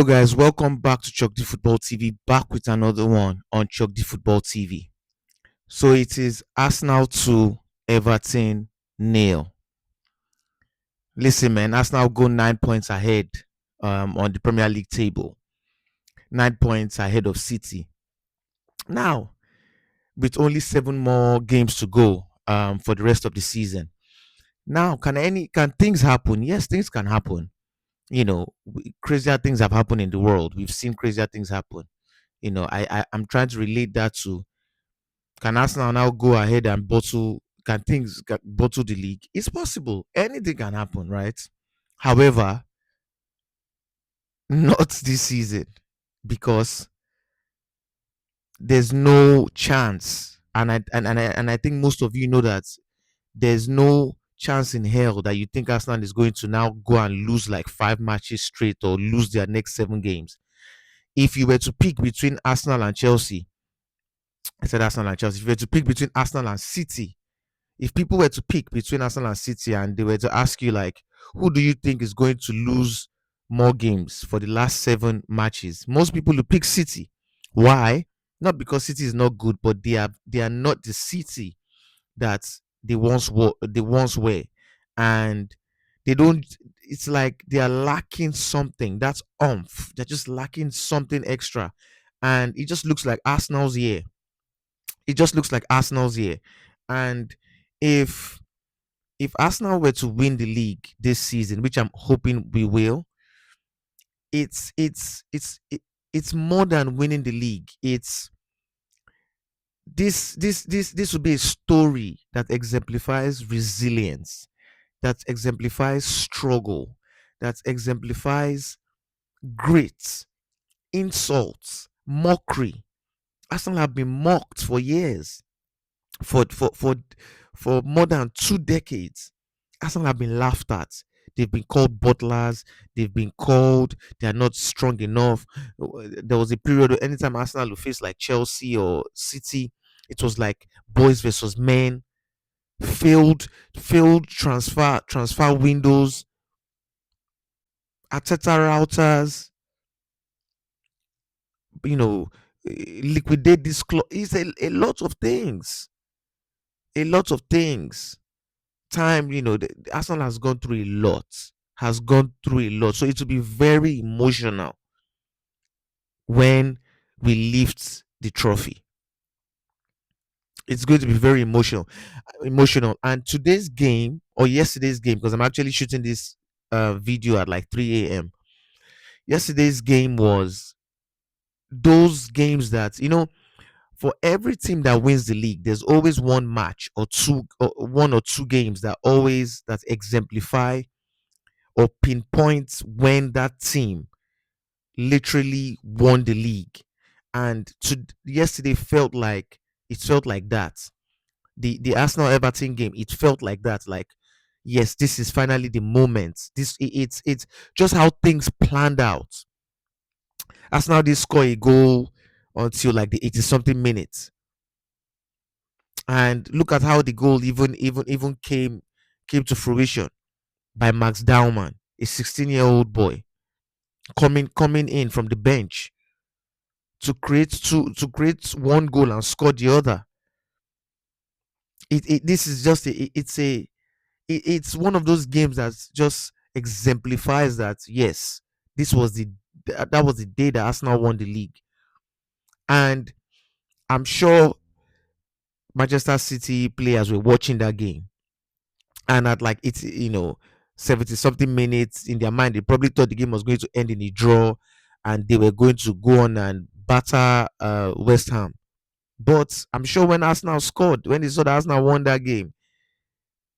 Hello guys, welcome back to Chuck the Football TV, back with another one on Chuck the Football TV. So it is Arsenal 2, Everton nil. Listen, man, Arsenal go 9 points ahead on the Premier League table, 9 points ahead of City. Now, with only 7 more games to go for the rest of the season. Now, can things happen? Yes, things can happen. Crazier things have happened in the world. We've seen crazier things happen. I'm trying to relate that to, can Arsenal now go ahead and bottle the league? It's possible. Anything can happen, right? However, not this season, because there's no chance, and I think most of you know that there's no chance in hell that you think Arsenal is going to now go and lose like 5 matches straight or lose their next 7 games. If you were to pick between Arsenal and Chelsea, I said Arsenal and Chelsea. If you were to pick between Arsenal and City, if people were to pick between Arsenal and City and they were to ask you, like, who do you think is going to lose more games for the last 7 matches, most people will pick City. Why? Not because City is not good, but they are not the City that they once were, and they don't. It's like they are lacking something. That's umph. They're just lacking something extra, and it just looks like Arsenal's year. It just looks like Arsenal's year, and if if Arsenal were to win the league this season, which I'm hoping we will, it's more than winning the league. It's this would be a story that exemplifies resilience, that exemplifies struggle, that exemplifies grit, insults, mockery. Arsenal have been mocked for years, for for for for more than 2 decades. Arsenal have been laughed at. They've been called butlers. They've been called they are not strong enough. There was a period where anytime Arsenal would face like Chelsea or City, it was like boys versus men. Failed, failed transfer windows. Ateta routers. You know, liquidate this club. It's a lot of things. A lot of things. Time, the Arsenal has gone through a lot, has gone through a lot. So it will be very emotional when we lift the trophy. It's going to be very emotional. And today's game or yesterday's game, because I'm actually shooting this video at like 3 a.m. Yesterday's game was those games that for every team that wins the league, there's always one match or two, or 1 or 2 games that exemplify or pinpoint when that team literally won the league. And yesterday it felt like that. The Arsenal Everton game, it felt like that. Like, yes, this is finally the moment. It's just how things planned out. Arsenal did score a goal until like the 80 something minutes, and look at how the goal even came to fruition by Max Dowman, a 16-year-old boy coming in from the bench to create one goal and score the other. This is just it's one of those games that just exemplifies that, yes, this was that was the day that Arsenal won the league. And I'm sure Manchester City players were watching that game, and at like 70 something minutes, in their mind they probably thought the game was going to end in a draw, and they were going to go on and batter West Ham. But I'm sure when they saw that Arsenal won that game,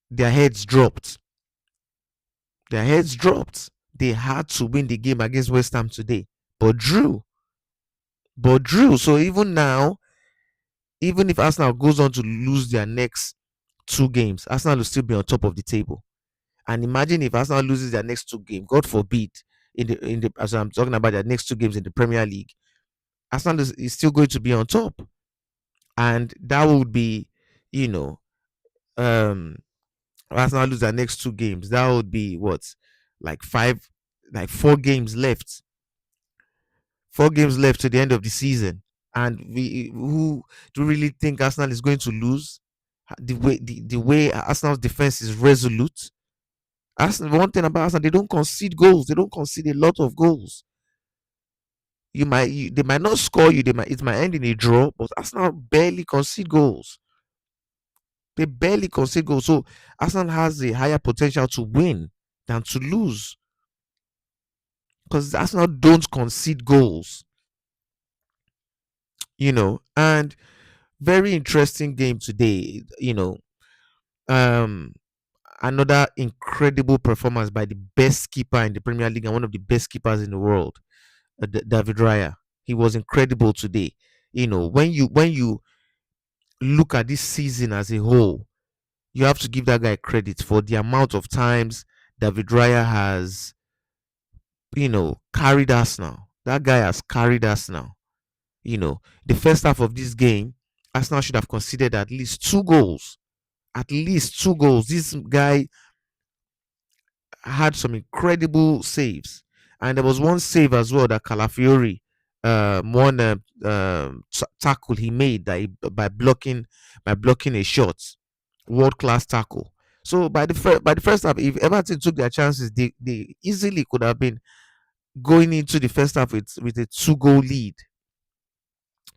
their heads dropped. Their heads dropped. They had to win the game against West Ham today, but drew. But drew. So even now, even if Arsenal goes on to lose their next 2 games, Arsenal will still be on top of the table. And imagine if Arsenal loses their next 2 games, God forbid, in the as I'm talking about their next 2 games in the Premier League, Arsenal is still going to be on top, and that would be, you know, um, Arsenal lose their next 2 games. That would be what, like 4 games left. 4 games left to the end of the season, and we who do you really think Arsenal is going to lose? The way Arsenal's defense is resolute. Arsenal, one thing about Arsenal, they don't concede goals. They don't concede a lot of goals. They might not score you. It might end in a draw, but Arsenal barely concede goals. They barely concede goals. So Arsenal has a higher potential to win than to lose because Arsenal don't concede goals. And very interesting game today. Um, Another incredible performance by the best keeper in the Premier League and one of the best keepers in the world, David Raya. He was incredible today. When you look at this season as a whole, you have to give that guy credit for the amount of times David Raya has, carried us now. That guy has carried us now. The first half of this game, Arsenal should have conceded at least 2 goals. At least 2 goals. This guy had some incredible saves, and there was one save as well that Calafiori, one tackle he made by blocking a shot, world class tackle. So by the first half, if Everton took their chances, they easily could have been going into the first half with a 2 goal lead.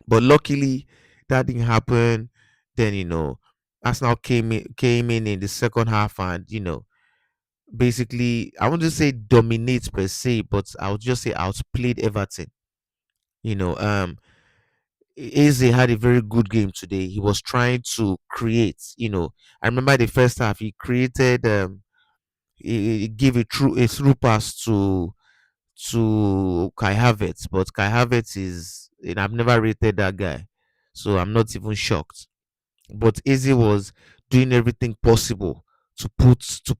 But luckily, that didn't happen. Then Arsenal came in the second half, and basically, I wouldn't say dominate per se, but I would just say outplayed Everton. You know, um, Eze had a very good game today. He was trying to create. I remember the first half he created. He gave a through pass to Kai Havertz, but Kai Havertz I've never rated that guy, so I'm not even shocked. But Eze was doing everything possible to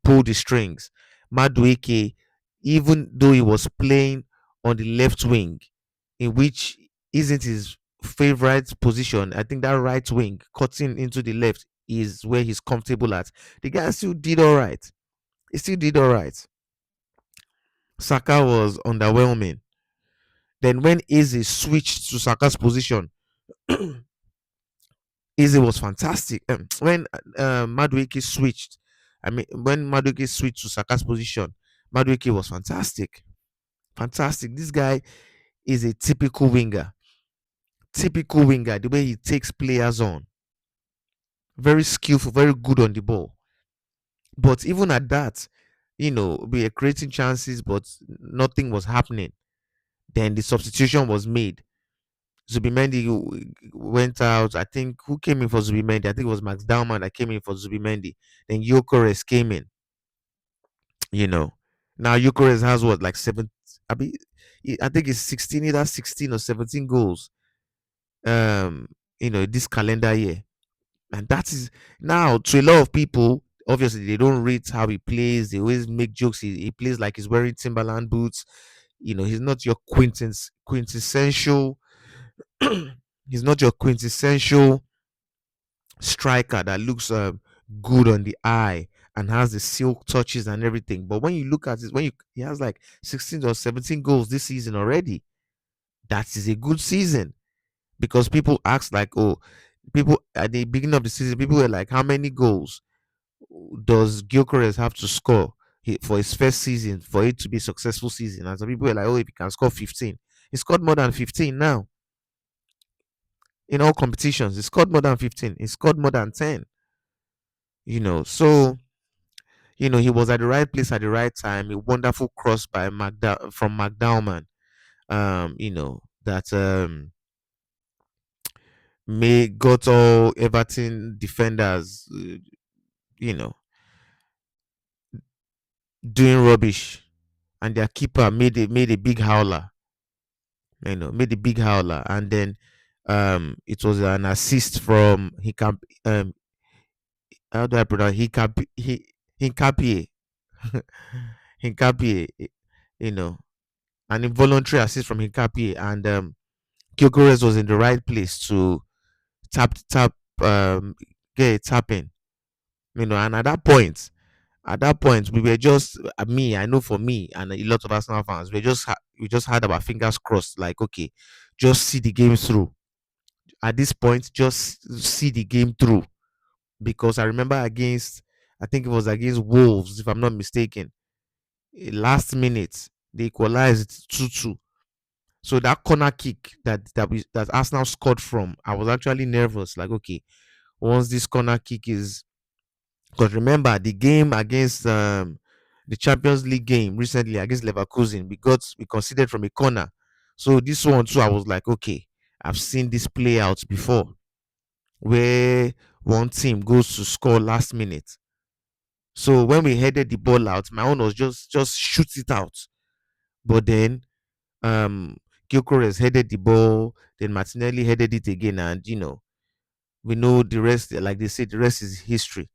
pull the strings. Madueke, even though he was playing on the left wing, in which isn't his favorite position, I think that right wing cutting into the left is where he's comfortable at. The guy still did all right. He still did all right. Saka was underwhelming. Then when Eze switched to Saka's position, Eze was fantastic. When Madueke switched, when Madueke switched to Saka's position, Madueke was fantastic. Fantastic. This guy is a typical winger. Typical winger, the way he takes players on. Very skillful, very good on the ball. But even at that, we were creating chances, but nothing was happening. Then the substitution was made. Zubimendi went out. I think who came in for Zubimendi? I think it was Max Dauman that came in for Zubimendi. Then Gyökeres came in. You know, now Gyökeres has what, like seven? I mean, I think it's 16, either 16 or 17 goals. Um, this calendar year, and that is now to a lot of people. Obviously, they don't rate how he plays. They always make jokes. He plays like he's wearing Timberland boots. He's not your quintessential. He's not your quintessential striker that looks good on the eye and has the silk touches and everything. But when you look at it, he has like 16 or 17 goals this season already. That is a good season, because people ask like, oh, people at the beginning of the season, people were like, how many goals does Gyökeres have to score for his first season for it to be a successful season? And some people were like, oh, if he can score 15, he scored more than 15 now in all competitions. He scored more than 15. He scored more than 10. So he was at the right place at the right time. A wonderful cross by from McDowman. That may got all Everton defenders, you know, doing rubbish, and their keeper made a big howler. Made a big howler, and then it was an assist from how do I pronounce Hinkapie Hinkapie, you know, an involuntary assist from Hinkapie, and Gyökeres was in the right place to tap, get a tap in, and at that point, At that point, we were just me. I know for me and a lot of Arsenal fans, we just had our fingers crossed. Like, okay, just see the game through. At this point, just see the game through, because I remember against, I think it was against Wolves, if I'm not mistaken, last minute they equalized 2-2. So that corner kick that Arsenal scored from, I was actually nervous. Like, okay, once this corner kick is, because remember the game against the Champions League game recently against Leverkusen, we conceded from a corner. So this one too, I was like, okay, I've seen this play out before, where one team goes to score last minute. So when we headed the ball out, my own was just shoot it out. But then um Gyökeres headed the ball, then Martinelli headed it again, and we know the rest. Like they say, the rest is history.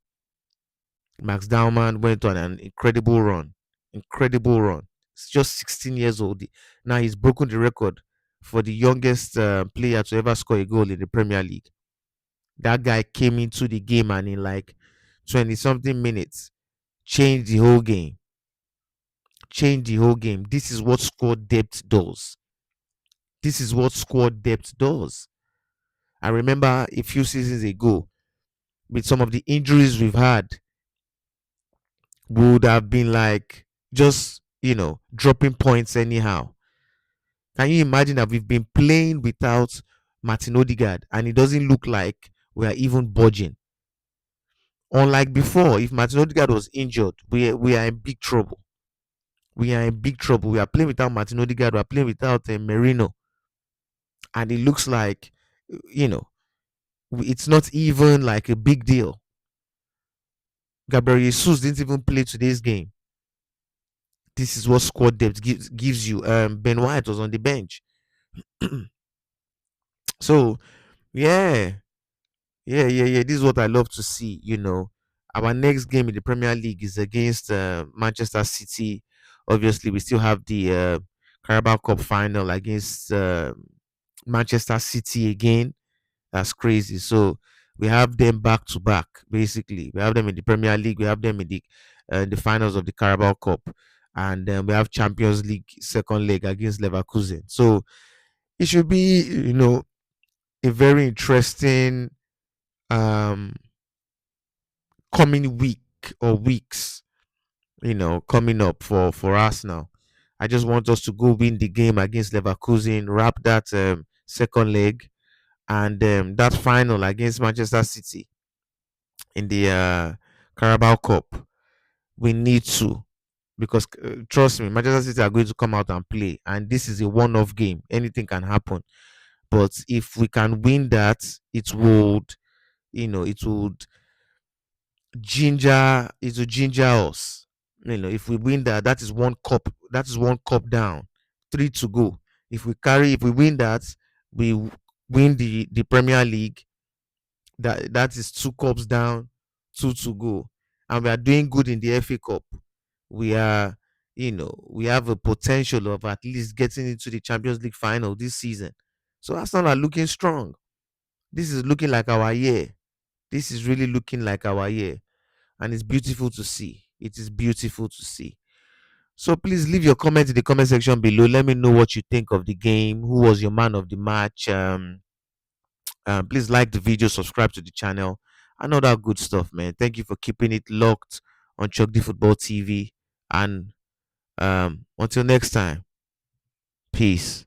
Max Dowman went on an incredible run, incredible run. He's just 16 years old now. He's broken the record for the youngest player to ever score a goal in the Premier League. That guy came into the game and in like 20 something minutes changed the whole game. Changed the whole game. This is what squad depth does. This is what squad depth does. I remember a few seasons ago, with some of the injuries we've had, would have been like just dropping points anyhow. Can you imagine that we've been playing without Martin Odegaard and it doesn't look like we are even budging? Unlike before, if Martin Odegaard was injured, we are in big trouble. We are in big trouble. We are playing without Martin Odegaard. We are playing without Merino, and it looks like you know it's not even like a big deal. Gabriel Jesus didn't even play today's game. This is what squad depth gives you. Ben White was on the bench. So yeah, yeah. This is what I love to see. Our next game in the Premier League is against Manchester City. Obviously, we still have the Carabao Cup final against Manchester City again. That's crazy. So we have them back to back. Basically, we have them in the Premier League. We have them in the finals of the Carabao Cup, and we have Champions League second leg against Leverkusen. So it should be, a very interesting um coming week or weeks, coming up for us now. I just want us to go win the game against Leverkusen, wrap that second leg, and that final against Manchester City in the Carabao Cup. We need to, because trust me, Manchester City are going to come out and play, and this is a one-off game. Anything can happen, but if we can win that, it would ginger us. If we win that, that is one cup. That is one cup down, three to go. If we win that, we win the Premier League. That is two cups down, two to go, and we are doing good in the FA Cup. We are, we have a potential of at least getting into the Champions League final this season. So Arsenal are looking strong. This is looking like our year. This is really looking like our year, and it's beautiful to see. It is beautiful to see. So please leave your comment in the comment section below. Let me know what you think of the game. Who was your man of the match? Please like the video, subscribe to the channel, and all that good stuff, man. Thank you for keeping it locked on Chuck D Football TV. And until next time, peace.